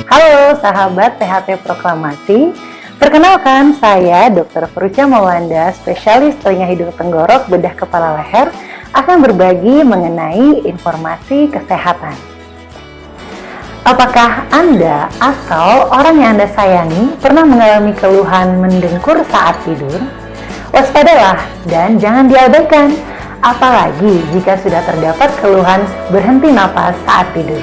Halo sahabat THT Proklamasi, perkenalkan saya Dr. Frucha Mawanda, spesialis telinga hidung tenggorok bedah kepala leher, akan berbagi mengenai informasi kesehatan. Apakah Anda atau orang yang Anda sayangi pernah mengalami keluhan mendengkur saat tidur? Waspadalah dan jangan diabaikan, apalagi jika sudah terdapat keluhan berhenti napas saat tidur.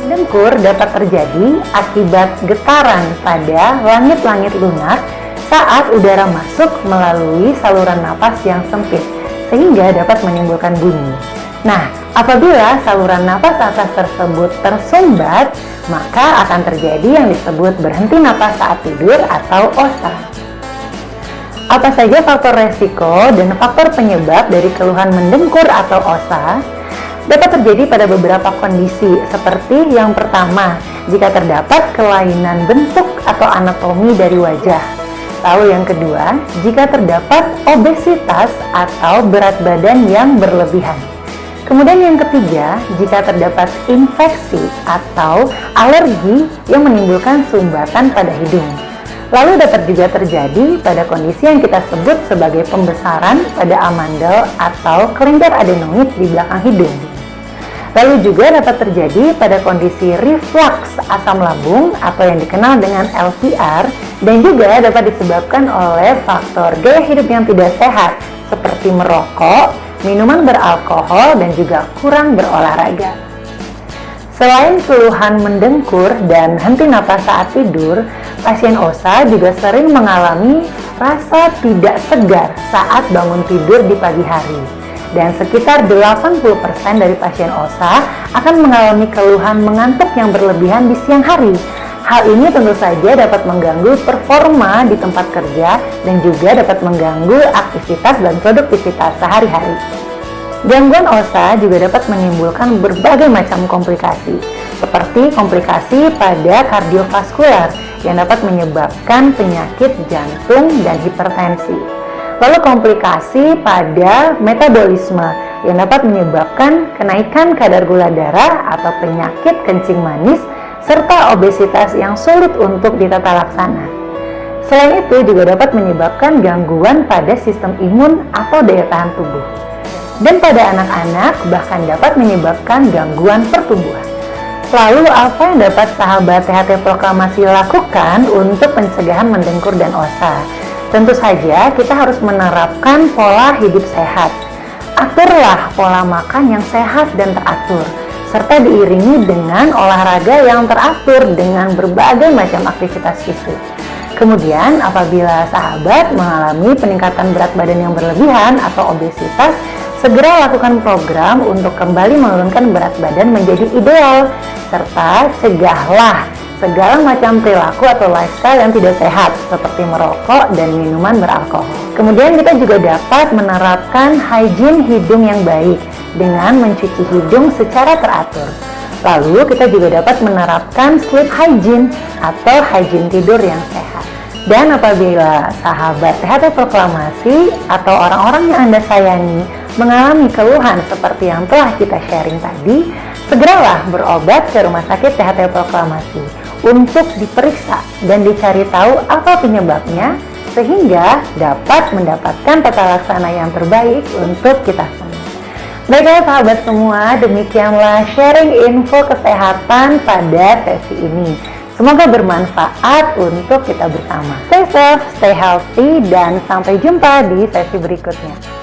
Mendengkur dapat terjadi akibat getaran pada langit-langit lunak saat udara masuk melalui saluran napas yang sempit, sehingga dapat menimbulkan bunyi. Nah, apabila saluran napas atas tersebut tersumbat, maka akan terjadi yang disebut berhenti napas saat tidur atau OSA. Apa saja faktor resiko dan faktor penyebab dari keluhan mendengkur atau OSA? Dapat terjadi pada beberapa kondisi, seperti yang pertama, jika terdapat kelainan bentuk atau anatomi dari wajah. Lalu yang kedua, jika terdapat obesitas atau berat badan yang berlebihan. Kemudian yang ketiga, jika terdapat infeksi atau alergi yang menimbulkan sumbatan pada hidung. Lalu dapat juga terjadi pada kondisi yang kita sebut sebagai pembesaran pada amandel atau kelenjar adenoid di belakang hidung. Lalu juga dapat terjadi pada kondisi reflux asam lambung atau yang dikenal dengan LPR, dan juga dapat disebabkan oleh faktor gaya hidup yang tidak sehat seperti merokok, minuman beralkohol, dan juga kurang berolahraga. Selain keluhan mendengkur dan henti napas saat tidur, pasien OSA juga sering mengalami rasa tidak segar saat bangun tidur di pagi hari. Dan sekitar 80% dari pasien OSA akan mengalami keluhan mengantuk yang berlebihan di siang hari. Hal ini tentu saja dapat mengganggu performa di tempat kerja dan juga dapat mengganggu aktivitas dan produktivitas sehari-hari. Gangguan OSA juga dapat menimbulkan berbagai macam komplikasi, seperti komplikasi pada kardiovaskular yang dapat menyebabkan penyakit jantung dan hipertensi. Lalu komplikasi pada metabolisme yang dapat menyebabkan kenaikan kadar gula darah atau penyakit kencing manis, serta obesitas yang sulit untuk ditata laksana. Selain itu juga dapat menyebabkan gangguan pada sistem imun atau daya tahan tubuh. Dan pada anak-anak bahkan dapat menyebabkan gangguan pertumbuhan. Lalu apa yang dapat sahabat THT Proklamasi lakukan untuk pencegahan mendengkur dan OSA? Tentu saja kita harus menerapkan pola hidup sehat. Aturlah pola makan yang sehat dan teratur, serta diiringi dengan olahraga yang teratur dengan berbagai macam aktivitas fisik. Kemudian apabila sahabat mengalami peningkatan berat badan yang berlebihan atau obesitas, segera lakukan program untuk kembali menurunkan berat badan menjadi ideal, serta cegahlah segala macam perilaku atau lifestyle yang tidak sehat seperti merokok dan minuman beralkohol. Kemudian kita juga dapat menerapkan hygiene hidung yang baik dengan mencuci hidung secara teratur. Lalu kita juga dapat menerapkan sleep hygiene atau hygiene tidur yang sehat. Dan apabila sahabat THT Proklamasi atau orang-orang yang Anda sayangi mengalami keluhan seperti yang telah kita sharing tadi, segeralah berobat ke Rumah Sakit THT Proklamasi untuk diperiksa dan dicari tahu apa penyebabnya, sehingga dapat mendapatkan tata laksana yang terbaik untuk kita semua. Baiklah sahabat semua, demikianlah sharing info kesehatan pada sesi ini. Semoga bermanfaat untuk kita bersama. Stay safe, stay healthy, dan sampai jumpa di sesi berikutnya.